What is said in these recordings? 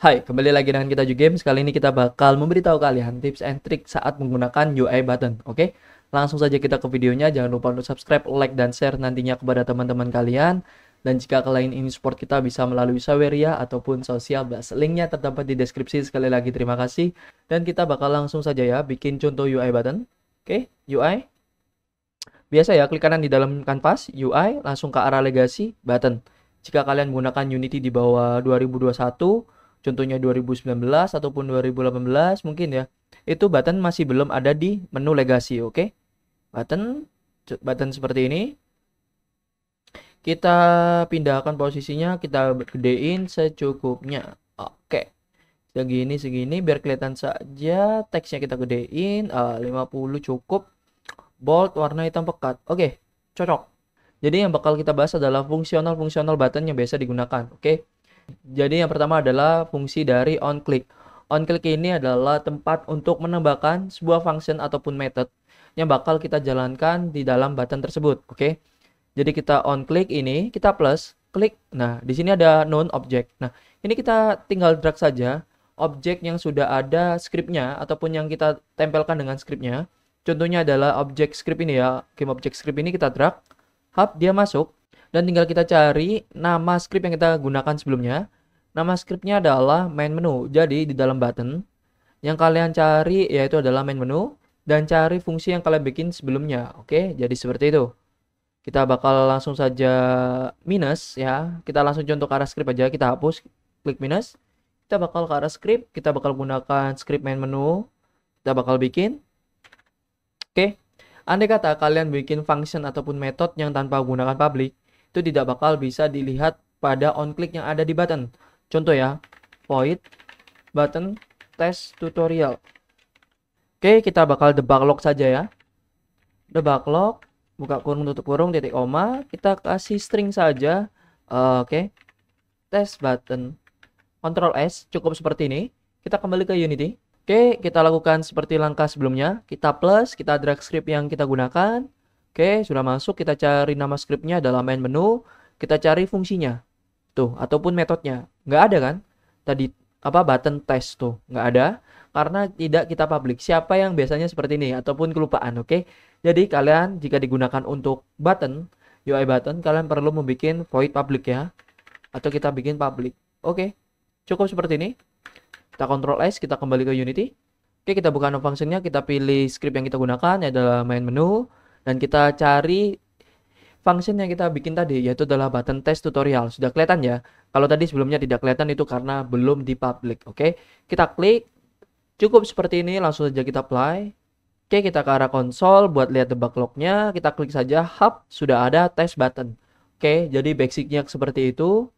Hai, kembali lagi dengan kita juga Games. Kali ini kita bakal memberitahu kalian tips and trick saat menggunakan UI button. Oke, langsung saja kita ke videonya. Jangan lupa untuk subscribe, like, dan share nantinya kepada teman-teman kalian. Dan jika kalian ingin support kita bisa melalui Saweria ataupun Social Blast. Linknya terdapat di deskripsi. Sekali lagi terima kasih. Dan kita bakal langsung saja ya bikin contoh UI button. Oke, UI. Biasa ya, klik kanan di dalam kanvas, UI, langsung ke arah legasi, button. Jika kalian menggunakan Unity di bawah 2021, contohnya 2019 ataupun 2018 mungkin ya, itu button masih belum ada di menu legasi, oke? Button seperti ini. Kita pindahkan posisinya, kita gedein secukupnya. Oke. Segini biar kelihatan saja. Teksnya kita gedein, 50 cukup. Bold, warna hitam pekat. Oke, cocok. Jadi yang bakal kita bahas adalah fungsional button yang biasa digunakan. Oke. Jadi yang pertama adalah fungsi dari onClick. OnClick ini adalah tempat untuk menambahkan sebuah function ataupun method yang bakal kita jalankan di dalam button tersebut. Oke. Jadi kita onClick ini, kita plus, klik. Nah, di sini ada known object. Nah, ini kita tinggal drag saja objek yang sudah ada scriptnya ataupun yang kita tempelkan dengan scriptnya. Contohnya adalah objek script ini ya, game object script ini kita drag, hub dia masuk, dan tinggal kita cari nama script yang kita gunakan sebelumnya. Nama scriptnya adalah main menu. Jadi di dalam button, yang kalian cari yaitu adalah main menu, dan cari fungsi yang kalian bikin sebelumnya. Oke, jadi seperti itu. Kita bakal langsung saja minus ya, kita langsung contoh ke arah script aja, kita hapus, klik minus. Kita bakal ke arah script, kita bakal gunakan script main menu, kita bakal bikin. Oke, andai kata kalian bikin function ataupun method yang tanpa gunakan public, itu tidak bakal bisa dilihat pada onClick yang ada di button. Contoh ya, void button test tutorial. Oke, kita bakal debug log saja ya. Debug log, buka kurung tutup kurung titik koma, kita kasih string saja. Oke, test button. Ctrl S, cukup seperti ini. Kita kembali ke Unity. Oke, kita lakukan seperti langkah sebelumnya. Kita plus, kita drag script yang kita gunakan. Oke, sudah masuk. Kita cari nama scriptnya dalam main menu. Kita cari fungsinya. Tuh, ataupun metodenya. Nggak ada kan? Tadi, button test tuh. Nggak ada. Karena tidak kita public. Siapa yang biasanya seperti ini? Ataupun kelupaan, oke? Jadi, kalian jika digunakan untuk button, UI button, kalian perlu membuat void public ya. Atau kita bikin public. Oke, cukup seperti ini. Kita Ctrl S, kita kembali ke Unity. Oke, kita buka no functionnya, kita pilih script yang kita gunakan, yaitu adalah main menu. Dan kita cari function yang kita bikin tadi, yaitu adalah button test tutorial. Sudah kelihatan ya? Kalau tadi sebelumnya tidak kelihatan itu karena belum di public. Oke, kita klik. Cukup seperti ini, langsung saja kita apply. Oke, kita ke arah konsol buat lihat debug lognya. Kita klik saja hub, sudah ada test button. Oke, jadi basicnya seperti itu.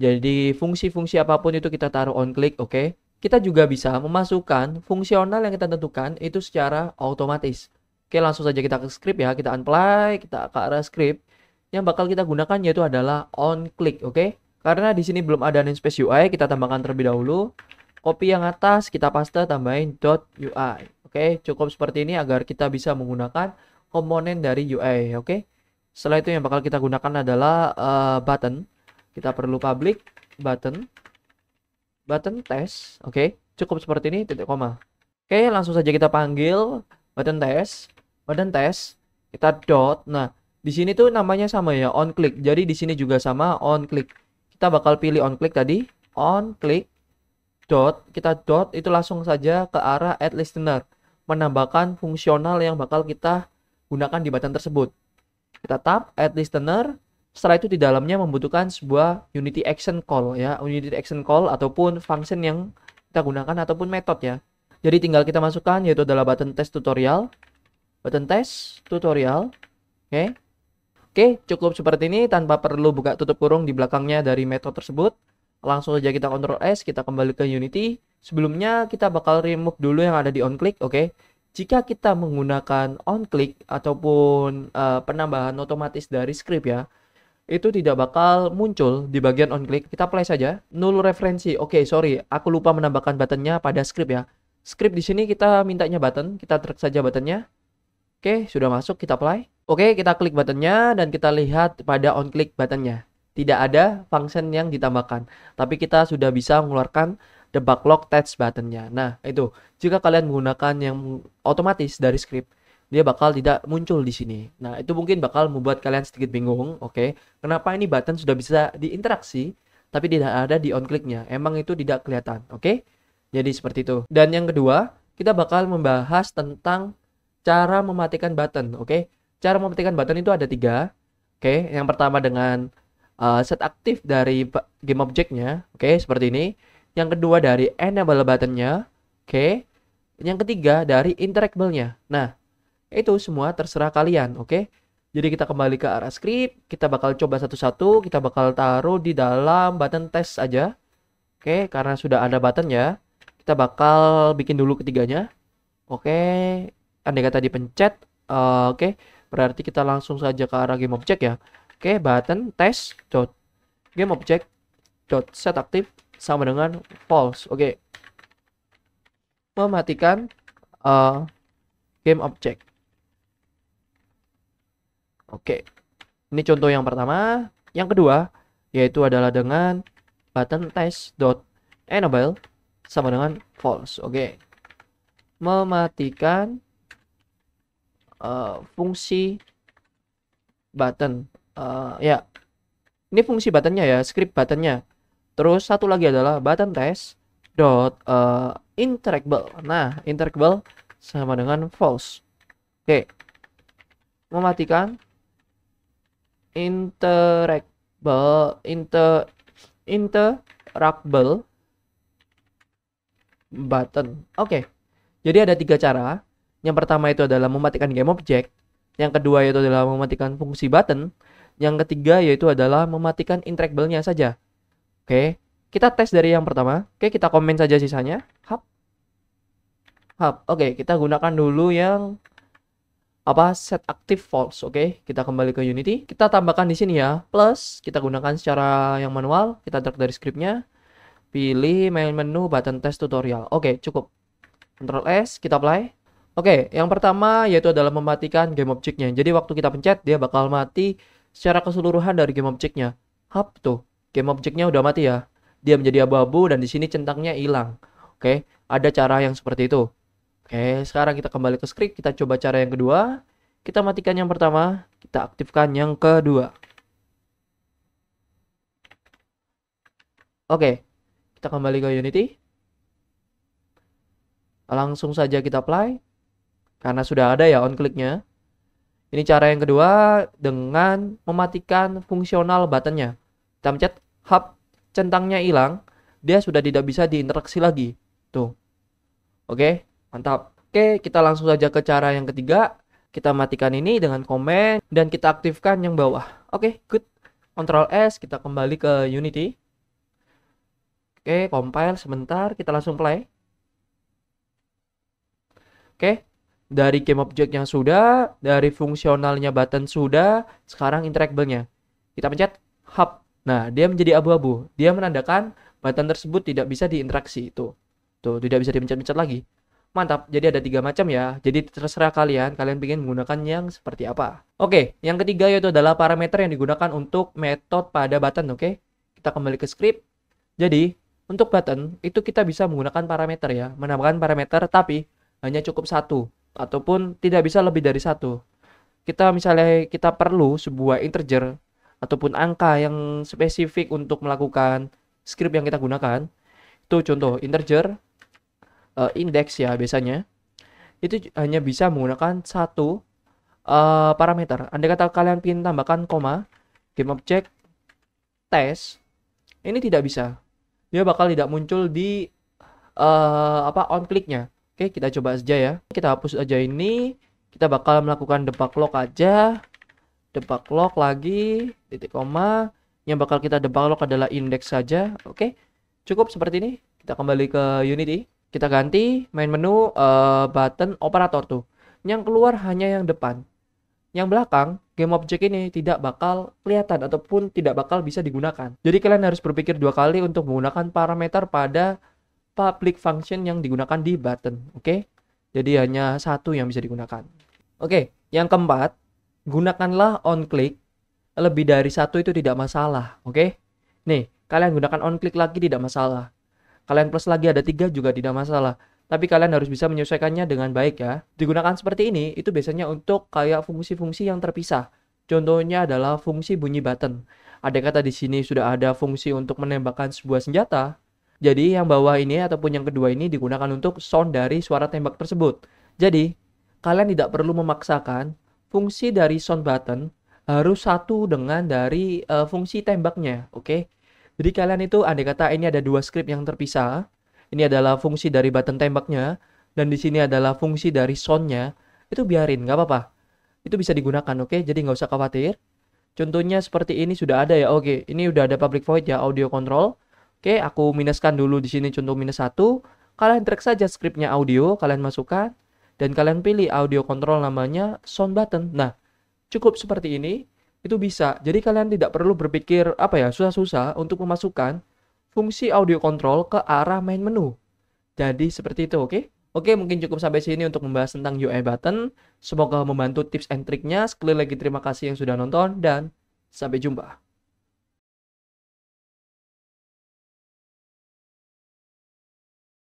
Jadi fungsi-fungsi apapun itu kita taruh onClick, oke. Kita juga bisa memasukkan fungsional yang kita tentukan itu secara otomatis. Oke, langsung saja kita ke script ya, kita unplay, kita ke arah script. Yang bakal kita gunakan yaitu adalah onClick, oke. Karena di sini belum ada namespace UI, kita tambahkan terlebih dahulu. Copy yang atas, kita paste, tambahin .ui. Oke, cukup seperti ini agar kita bisa menggunakan komponen dari UI, oke. Setelah itu yang bakal kita gunakan adalah button. Kita perlu public button test, oke. Cukup seperti ini, titik koma. Oke, langsung saja kita panggil button test, kita dot. Nah, di sini tuh namanya sama ya, onClick. Jadi di sini juga sama onClick. Kita bakal pilih onClick tadi, onClick dot, kita dot itu langsung saja ke arah add listener, menambahkan fungsional yang bakal kita gunakan di button tersebut. Kita tap add listener. Setelah itu di dalamnya membutuhkan sebuah Unity action call ya, Unity action call ataupun function yang kita gunakan ataupun metode ya. Jadi tinggal kita masukkan yaitu adalah button test tutorial. Oke. Oke, cukup seperti ini tanpa perlu buka tutup kurung di belakangnya dari metode tersebut. Langsung saja kita Ctrl S, kita kembali ke Unity. Sebelumnya kita bakal remove dulu yang ada di onClick, oke. Jika kita menggunakan onClick ataupun penambahan otomatis dari script ya, itu tidak bakal muncul di bagian onClick. Kita play saja, null referensi. Oke, sorry, aku lupa menambahkan buttonnya pada script ya. Script di sini kita mintanya button, kita drag saja buttonnya. Oke, sudah masuk, kita play. Oke, kita klik buttonnya dan kita lihat pada onClick buttonnya. Tidak ada function yang ditambahkan, tapi kita sudah bisa mengeluarkan debug log text buttonnya. Nah, itu jika kalian menggunakan yang otomatis dari script, dia bakal tidak muncul di sini. Nah, itu mungkin bakal membuat kalian sedikit bingung, oke? Kenapa ini button sudah bisa diinteraksi, tapi tidak ada di on click-nya? Emang itu tidak kelihatan, oke? Jadi seperti itu. Dan yang kedua, kita bakal membahas tentang cara mematikan button, oke? Cara mematikan button itu ada 3, oke? Yang pertama dengan set aktif dari game object-nya, oke? Seperti ini. Yang kedua dari enable button-nya, oke? Yang ketiga dari interactable-nya. Nah, itu semua terserah kalian, oke? Jadi kita kembali ke arah script, kita bakal coba satu-satu, kita bakal taruh di dalam button test aja. Oke, karena sudah ada button ya, kita bakal bikin dulu ketiganya. Oke, andai kata dipencet, oke, berarti kita langsung saja ke arah game object ya. Oke, button test dot game object dot set aktif sama dengan false. Oke, mematikan game object. Oke, ini contoh yang pertama. Yang kedua, yaitu adalah dengan button test.enable sama dengan false. Oke, mematikan fungsi button. Ya, ini fungsi buttonnya ya, script buttonnya. Terus satu lagi adalah button test.interactable. Nah, interactable sama dengan false. Oke, mematikan interactable button. Oke. Jadi ada 3 cara. Yang pertama itu adalah mematikan game object. Yang kedua yaitu adalah mematikan fungsi button. Yang ketiga yaitu adalah mematikan interactable-nya saja. Oke. Kita tes dari yang pertama. Oke, kita komen saja sisanya. Hap. Oke, kita gunakan dulu yang set active false. Oke, kita kembali ke Unity, kita tambahkan di sini ya plus, kita gunakan secara yang manual, kita drag dari scriptnya, pilih main menu button test tutorial. Oke, cukup. Ctrl S, kita apply. Oke, yang pertama yaitu adalah mematikan game object-nya. Jadi waktu kita pencet dia bakal mati secara keseluruhan dari game object-nya. Tuh, game object-nya udah mati ya, dia menjadi abu-abu dan di sini centangnya hilang. Oke, ada cara yang seperti itu. Oke, sekarang kita kembali ke script, kita coba cara yang kedua. Kita matikan yang pertama, kita aktifkan yang kedua. Oke, kita kembali ke Unity. Langsung saja kita apply, karena sudah ada ya on click-nya. Ini cara yang kedua dengan mematikan fungsional buttonnya. Kita pencet, centangnya hilang, dia sudah tidak bisa diinteraksi lagi. Tuh. Oke. Mantap. Oke, kita langsung saja ke cara yang ketiga. Kita matikan ini dengan komen dan kita aktifkan yang bawah. Oke, good. Ctrl S, kita kembali ke Unity. Oke, compile sebentar, kita langsung play. Oke, dari game object-nya sudah, dari fungsionalnya button sudah, sekarang interactable-nya. Kita pencet hub. Nah, dia menjadi abu-abu. Dia menandakan button tersebut tidak bisa diinteraksi. Tuh, tidak bisa dipencet-pencet lagi. Mantap, jadi ada 3 macam ya. Jadi terserah kalian ingin menggunakan yang seperti apa. Oke, yang ketiga yaitu adalah parameter yang digunakan untuk metode pada button. Oke, kita kembali ke script. Jadi, untuk button itu kita bisa menggunakan parameter ya. Menambahkan parameter tapi hanya cukup 1. Ataupun tidak bisa lebih dari 1. Misalnya kita perlu sebuah integer ataupun angka yang spesifik untuk melakukan script yang kita gunakan. Itu contoh integer. Index ya biasanya itu hanya bisa menggunakan 1 parameter. Andai kata kalian ingin tambahkan koma game object test, ini tidak bisa, dia bakal tidak muncul di on click-nya. Oke, kita coba saja ya, kita hapus aja ini, kita bakal melakukan debug log aja, debug log lagi titik koma, yang bakal kita debug log adalah index saja. Oke, cukup seperti ini. Kita kembali ke Unity. Kita ganti main menu button operator tuh. Yang keluar hanya yang depan. Yang belakang, game object ini tidak bakal kelihatan ataupun tidak bakal bisa digunakan. Jadi kalian harus berpikir 2 kali untuk menggunakan parameter pada public function yang digunakan di button. Oke? Jadi hanya 1 yang bisa digunakan. Oke, yang keempat, gunakanlah on click. Lebih dari 1 itu tidak masalah. Oke? Nih, kalian gunakan on click lagi tidak masalah. Kalian plus lagi ada 3 juga tidak masalah. Tapi kalian harus bisa menyesuaikannya dengan baik ya. Digunakan seperti ini, itu biasanya untuk kayak fungsi-fungsi yang terpisah. Contohnya adalah fungsi bunyi button. Ada kata di sini sudah ada fungsi untuk menembakkan sebuah senjata. Jadi yang bawah ini ataupun yang kedua ini digunakan untuk sound dari suara tembak tersebut. Jadi, kalian tidak perlu memaksakan fungsi dari sound button harus satu dengan dari fungsi tembaknya, oke? Jadi kalian itu andai kata ini ada dua script yang terpisah. Ini adalah fungsi dari button tembaknya dan di sini adalah fungsi dari soundnya. Itu biarin, nggak apa-apa. Itu bisa digunakan, oke? Jadi nggak usah khawatir. Contohnya seperti ini sudah ada ya, oke. Ini udah ada public void ya, audio control. Oke, aku minuskan dulu di sini contoh -1. Kalian drag saja scriptnya audio, kalian masukkan dan kalian pilih audio control namanya sound button. Nah, cukup seperti ini, itu bisa. Jadi kalian tidak perlu berpikir apa ya, susah-susah untuk memasukkan fungsi audio control ke arah main menu. Jadi seperti itu, oke? Oke, mungkin cukup sampai sini untuk membahas tentang UI button. Semoga membantu tips and triknya. Sekali lagi terima kasih yang sudah nonton dan sampai jumpa.